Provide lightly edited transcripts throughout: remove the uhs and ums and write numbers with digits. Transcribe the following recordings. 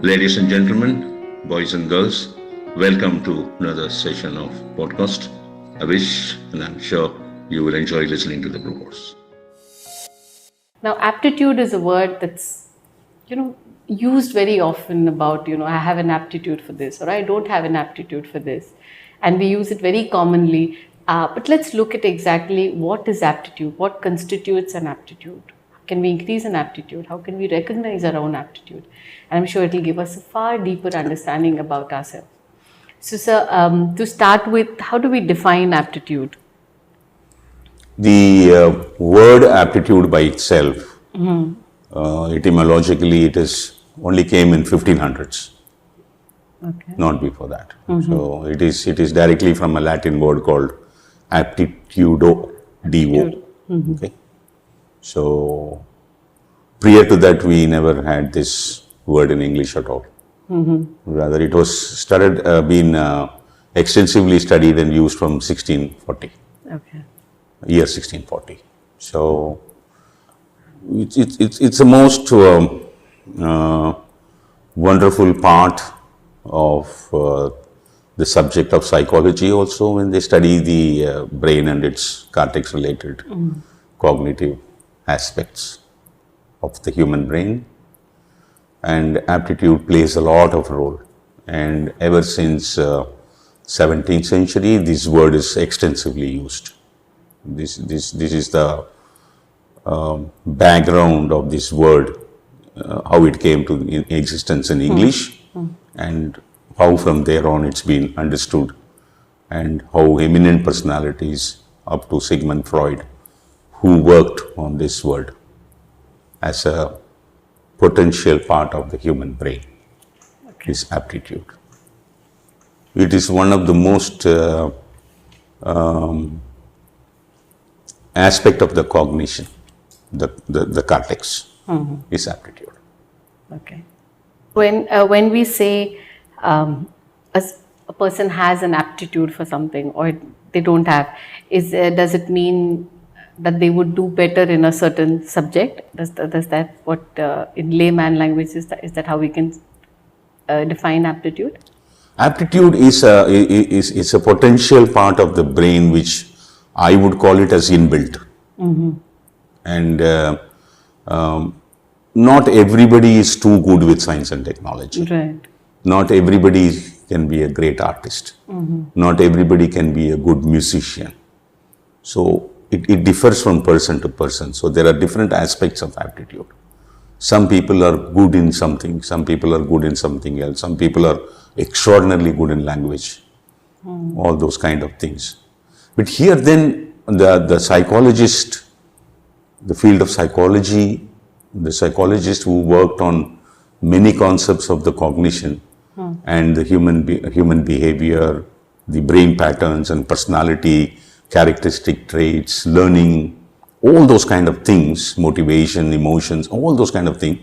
Ladies and gentlemen, boys and girls, welcome to another session of podcast. I wish and I'm sure you will enjoy listening to the broadcast. Now, aptitude is a word that's, used very often about, I have an aptitude for this or I don't have an aptitude for this. And we use it very commonly. But let's look at exactly what is aptitude, what constitutes an aptitude. Can we increase an aptitude? How can we recognize our own aptitude? And I'm sure it will give us a far deeper understanding about ourselves. So, sir, to start with, how do we define aptitude? The word aptitude by itself, etymologically, it is only came in 1500s, not before that. So it is directly from a Latin word called aptitudo, do. Okay. So prior to that, we never had this word in English at all. Rather, it was been extensively studied and used from 1640. Okay. Year 1640. So it's a most wonderful part of the subject of psychology also, when they study the brain and its cortex related cognitive aspects of the human brain. And aptitude plays a lot of role. And ever since 17th century, this word is extensively used. This is the background of this word, how it came to existence in English, and how from there on it's been understood, and how eminent personalities up to Sigmund Freud, who worked on this word as a potential part of the human brain, is aptitude. It is one of the most aspect of the cognition, the cortex, is aptitude. Okay. When we say a person has an aptitude for something or they don't have, does it mean that they would do better in a certain subject? Does that what in layman language is that how we can define aptitude? Aptitude is a potential part of the brain which I would call it as inbuilt. And not everybody is too good with science and technology. Right. Not everybody can be a great artist. Not everybody can be a good musician. So it differs from person to person. So there are different aspects of aptitude. Some people are good in something, some people are good in something else, some people are extraordinarily good in language, all those kind of things. But here then the psychologist, the field of psychology, the psychologist who worked on many concepts of the cognition and the human behavior, the brain patterns and personality, characteristic traits, learning, all those kind of things, motivation, emotions, all those kind of things,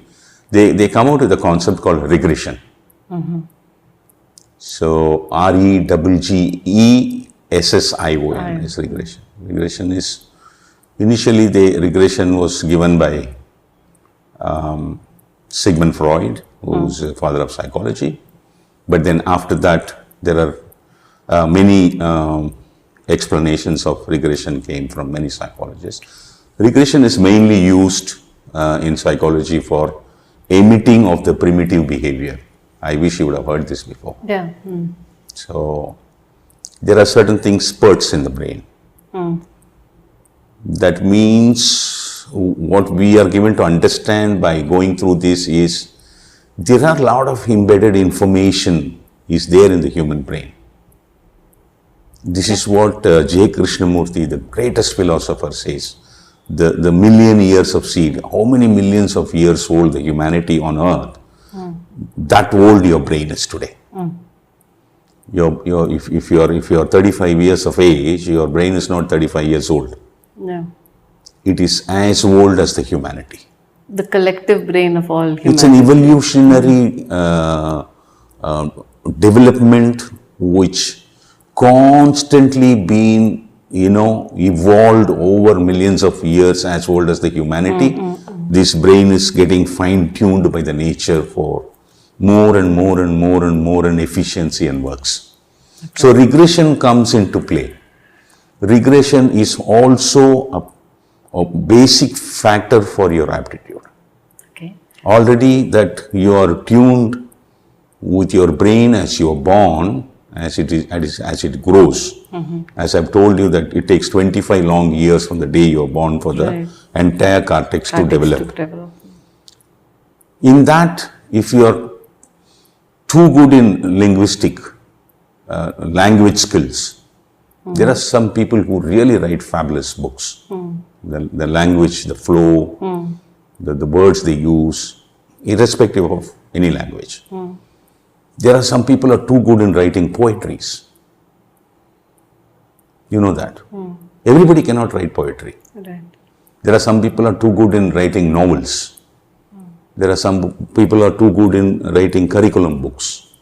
they come out with a concept called regression. So REGGESSION is regression. Regression is, initially regression was given by Sigmund Freud, who's the father of psychology. But then after that, there are many explanations of regression came from many psychologists. Regression is mainly used in psychology for emitting of the primitive behavior. I wish you would have heard this before. Yeah. So there are certain things, spurts in the brain. That means what we are given to understand by going through this is there are a lot of embedded information is there in the human brain. This is what J. Krishnamurti, the greatest philosopher, says. The million years of seed, how many millions of years old the humanity on earth, that old your brain is today. If you are 35 years of age, your brain is not 35 years old. No. It is as old as the humanity. The collective brain of all humanity. It's an evolutionary development which constantly been, evolved over millions of years, as old as the humanity. This brain is getting fine-tuned by the nature for more and more and more and more in efficiency and works. Okay. So regression comes into play. Regression is also a basic factor for your aptitude. Okay. Already that you are tuned with your brain as you are born, as it grows. Mm-hmm. As I've told you that it takes 25 long years from the day you are born for the entire cortex to develop. In that, if you are too good in linguistic language skills, there are some people who really write fabulous books. The language, the flow, the words they use, irrespective of any language. There are some people who are too good in writing poetries. You know that. Everybody cannot write poetry. Right. There are some people who are too good in writing novels. There are some people who are too good in writing curriculum books.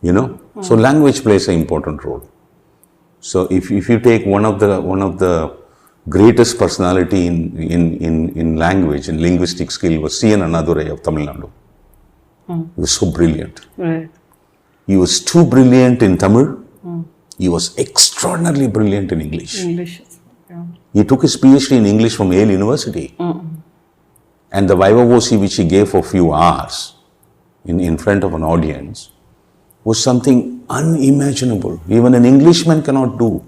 You know? So language plays an important role. So if you take one of the greatest personality in language, in linguistic skill was C.N. Annadurai of Tamil Nadu. He was so brilliant. Right. He was too brilliant in Tamil. He was extraordinarily brilliant in English. He took his PhD in English from Yale University. And the viva voce which he gave for a few hours in front of an audience was something unimaginable. Even an Englishman cannot do.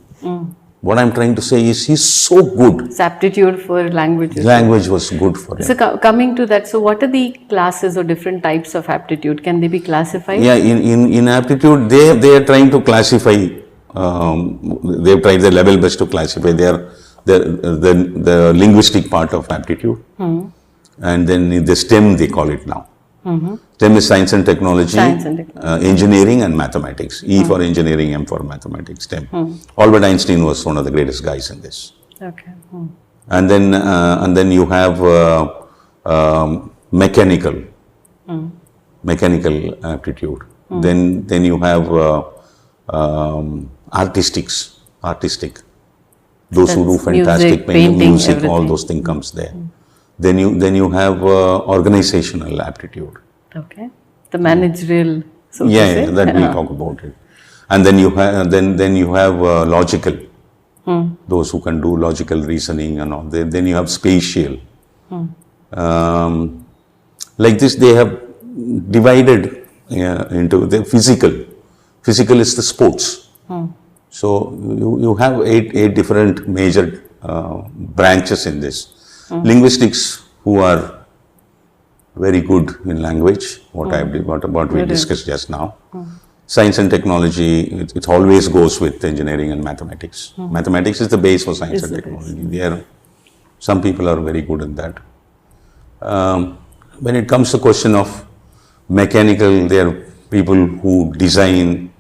What I'm trying to say is he's so good. His aptitude for languages. Language was good for him. So coming to that, so what are the classes or different types of aptitude? Can they be classified? Yeah, in aptitude, they are trying to classify, they've tried their level best to classify the linguistic part of aptitude. And then in the STEM they call it now. STEM is science and technology, engineering and mathematics. E for engineering, M for mathematics, STEM. Albert Einstein was one of the greatest guys in this. Okay. And then you have mechanical aptitude. Then you have artistic. Those who do fantastic painting, music, everything. All those things comes there. Then you have organizational aptitude. Okay. The managerial. So that we'll talk about it. And then you have logical. Those who can do logical reasoning and all. Then you have spatial. Like this, they have divided into the physical. Physical is the sports. So you have eight different major branches in this. Linguistics, who are very good in language, what we discussed just now. Science and technology, it always goes with engineering and mathematics. Mathematics is the base for science and technology. Some people are very good in that. When it comes to question of mechanical, there are people who design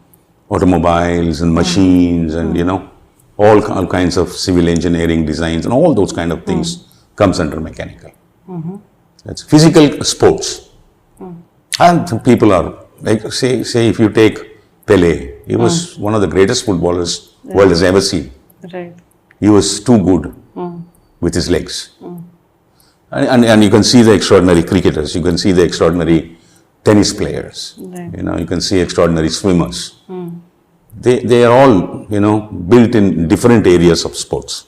automobiles and machines and all kinds of civil engineering designs and all those kind of things comes under mechanical. That's physical sports. And some people are, like say if you take Pele, he was one of the greatest footballers world has ever seen. Right. He was too good with his legs. And you can see the extraordinary cricketers, you can see the extraordinary tennis players, you can see extraordinary swimmers. They are all, built in different areas of sports.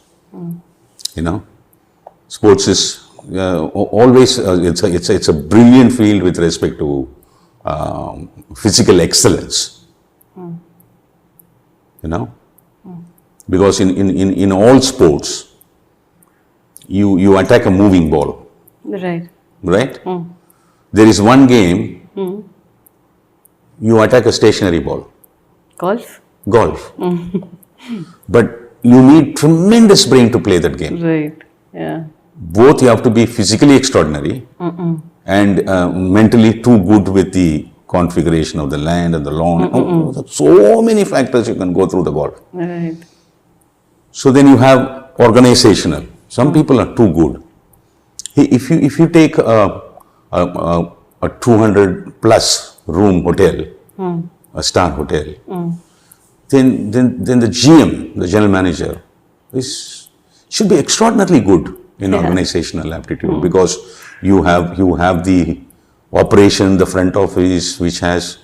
Sports is always, it's a brilliant field with respect to physical excellence. Because in all sports, you attack a moving ball. Right. Right? There is one game, you attack a stationary ball. Golf? Golf. But you need tremendous brain to play that game. Right. Yeah. Both you have to be physically extraordinary and mentally too good with the configuration of the land and the lawn. So many factors you can go through the golf. Right. So then you have organizational. Some people are too good. If you take a 200 plus room hotel, a star hotel, then the GM, the general manager, should be extraordinarily good in organizational aptitude because you have the operation, the front office, which has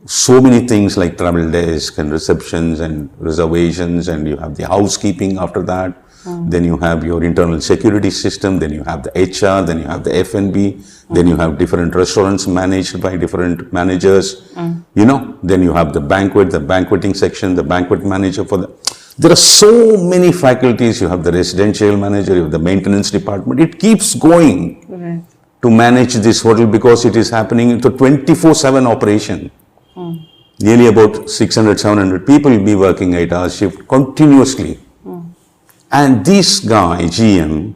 so many things like travel desk and receptions and reservations, and you have the housekeeping after that. Then you have your internal security system, then you have the HR, then you have the F&B, then you have different restaurants managed by different managers, then you have the banqueting section, the banquet manager for the... There are so many faculties. You have the residential manager, you have the maintenance department. It keeps going to manage this hotel because it is happening into 24/7 operation. Nearly about 600, 700 people will be working 8-hour shift continuously. And this guy, GM,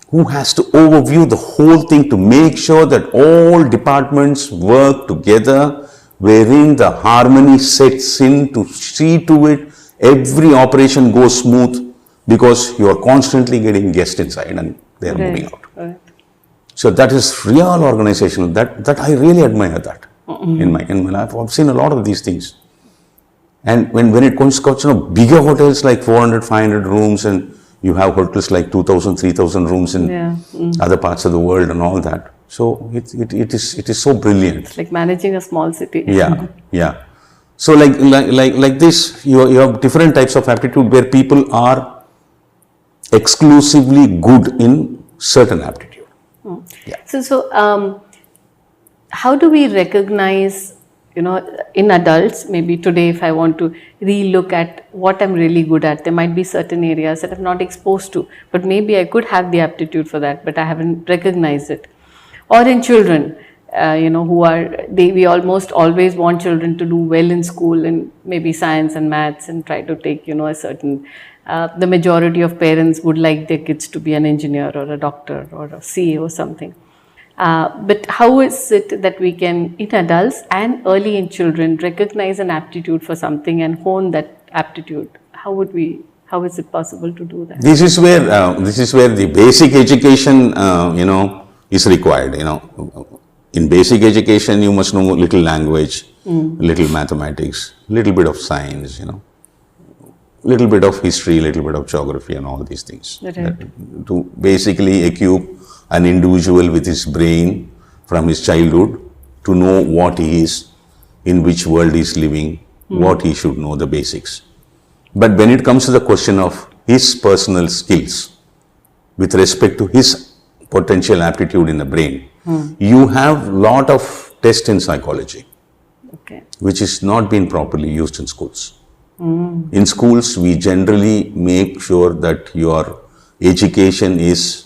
who has to overview the whole thing to make sure that all departments work together, wherein the harmony sets in, to see to it every operation goes smooth, because you are constantly getting guests inside and they are moving out. So that is real organizational. That I really admire that in my life. I've seen a lot of these things. And when it comes to bigger hotels like 400, 500 rooms, and you have hotels like 2,000, 3,000 rooms in other parts of the world and all that. So it is so brilliant. It's like managing a small city. Yeah. So like this, you have different types of aptitude where people are exclusively good in certain aptitude. So how do we recognize, in adults, maybe today if I want to re-look at what I'm really good at, there might be certain areas that I'm not exposed to, but maybe I could have the aptitude for that, but I haven't recognized it. Or in children, we almost always want children to do well in school in maybe science and maths and try to take, a certain, the majority of parents would like their kids to be an engineer or a doctor or a CA or something. But how is it that we can, in adults and early in children, recognize an aptitude for something and hone that aptitude? How is it possible to do that? This is where the basic education, is required. In basic education, you must know little language, little mathematics, little bit of science, little bit of history, little bit of geography, and all these things. To basically equip an individual with his brain from his childhood to know what he is, in which world he is living, what he should know, the basics. But when it comes to the question of his personal skills with respect to his potential aptitude in the brain, you have lot of tests in psychology, which is not being properly used in schools. In schools, we generally make sure that your education is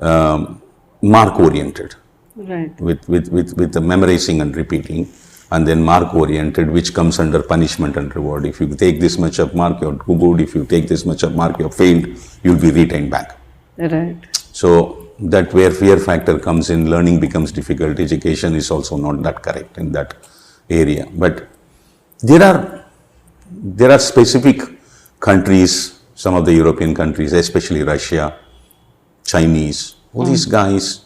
mark oriented, with the memorizing and repeating, and then mark oriented, which comes under punishment and reward. If you take this much of mark, you're good. If you take this much of mark, you're failed, you'll be retained back. So that where fear factor comes in, learning becomes difficult. Education is also not that correct in that area. But there are specific countries, some of the European countries, especially Russia, Chinese, all these guys,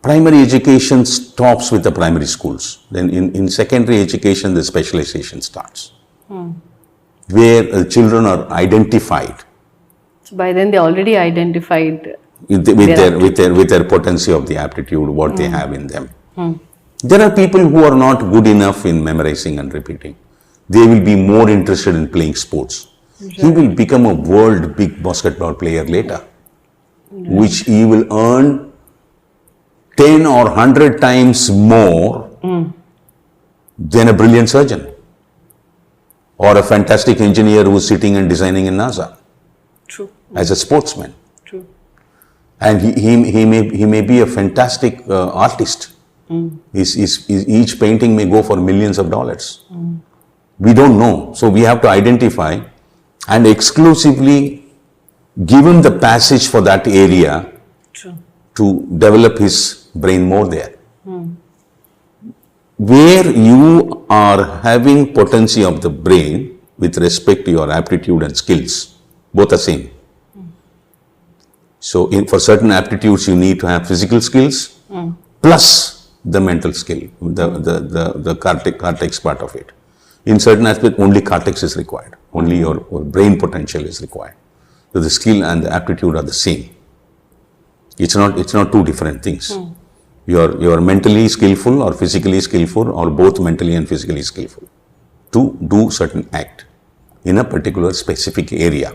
primary education stops with the primary schools. Then in secondary education, the specialization starts, where children are identified. So by then they're already identified with their potency of the aptitude, what they have in them. There are people who are not good enough in memorizing and repeating. They will be more interested in playing sports. He will become a world big basketball player later, which he will earn 10 or 100 times more than a brilliant surgeon or a fantastic engineer who is sitting and designing in NASA. As a sportsman. And he may be a fantastic artist. Each painting may go for millions of dollars. We don't know. So we have to identify and exclusively give him the passage for that area to develop his brain more there. Where you are having potency of the brain with respect to your aptitude and skills, both are same. So for certain aptitudes, you need to have physical skills plus the mental skill, the cortex part of it. In certain aspects, only cortex is required. Only your brain potential is required. So the skill and the aptitude are the same. It's not two different things. You're mentally skillful or physically skillful or both mentally and physically skillful to do certain act in a particular specific area.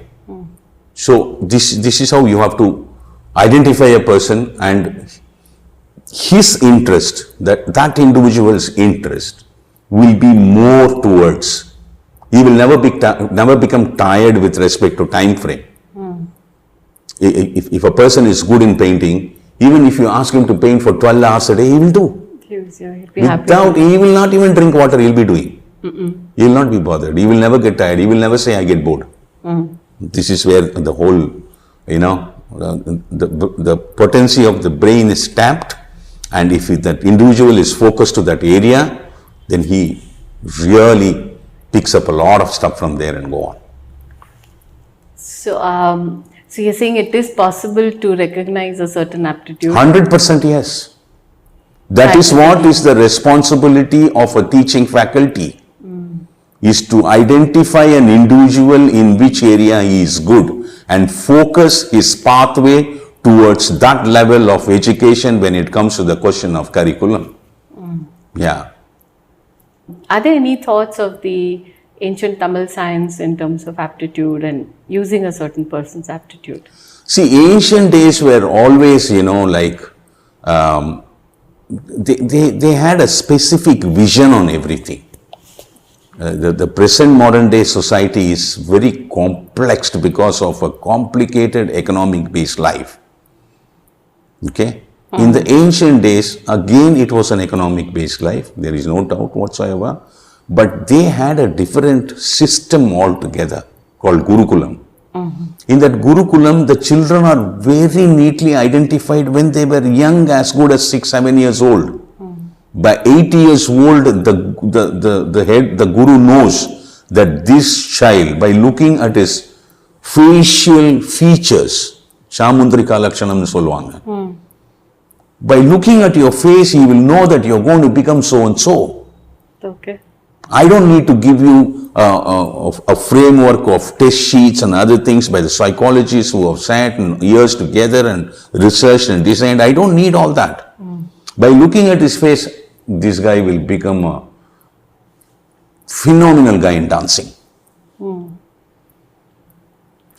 So this is how you have to identify a person and his interest, that individual's interest will be more towards, he will never become tired with respect to time frame. If a person is good in painting, even if you ask him to paint for 12 hours a day, he will do. He'll be happy. He will not even drink water, he'll be doing. He will not be bothered. He will never get tired. He will never say, I get bored. This is where the whole, the potency of the brain is tapped. And if that individual is focused to that area, then he really picks up a lot of stuff from there and go on. So you're saying it is possible to recognize a certain aptitude? 100% yes. That is what is the responsibility of a teaching faculty, is to identify an individual in which area he is good and focus his pathway towards that level of education when it comes to the question of curriculum. Yeah. Are there any thoughts of the ancient Tamil science in terms of aptitude and using a certain person's aptitude? See, ancient days were always, they had a specific vision on everything. The present modern day society is very complex because of a complicated economic based life. Okay? In the ancient days, again it was an economic based life, there is no doubt whatsoever, but they had a different system altogether called Gurukulam. In that Gurukulam, the children are very neatly identified when they were young, as good as 6-7 years old. By 8 years old, the guru knows that this child, by looking at his facial features, Chamundrika Lakshanam solvanga. By looking at your face, he will know that you're going to become so and so. Okay. I don't need to give you a framework of test sheets and other things by the psychologists who have sat and years together and researched and designed. I don't need all that. By looking at his face, this guy will become a phenomenal guy in dancing. We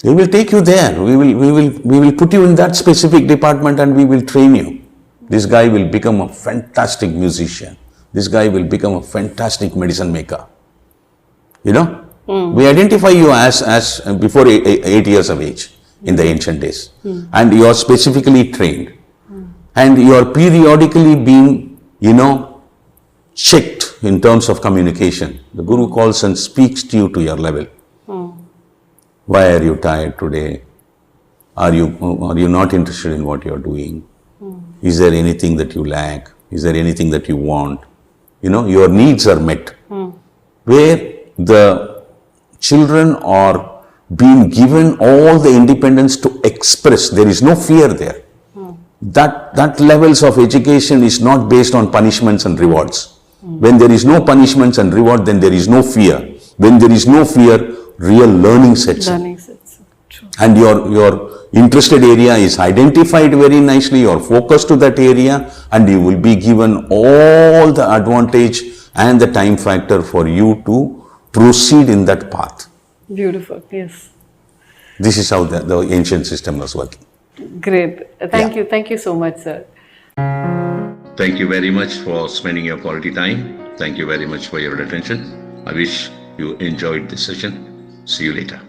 will take you there. We will put you in that specific department and we will train you. This guy will become a fantastic musician. This guy will become a fantastic medicine maker. We identify you as before 8 years of age in the ancient days. And you are specifically trained. And you are periodically being, checked in terms of communication. The Guru calls and speaks to you to your level. Why are you tired today? Are you not interested in what you are doing? Is there anything that you lack? Is there anything that you want? Your needs are met. Where the children are being given all the independence to express. There is no fear there. That levels of education is not based on punishments and rewards. When there is no punishments and reward, then there is no fear. When there is no fear, real learning sets in. True. And your interested area is identified very nicely, you are focused to that area, and you will be given all the advantage and the time factor for you to proceed in that path. Beautiful, yes. This is how the ancient system was working. Great. Thank you so much, sir. Thank you very much for spending your quality time. Thank you very much for your attention. I wish you enjoyed this session. See you later.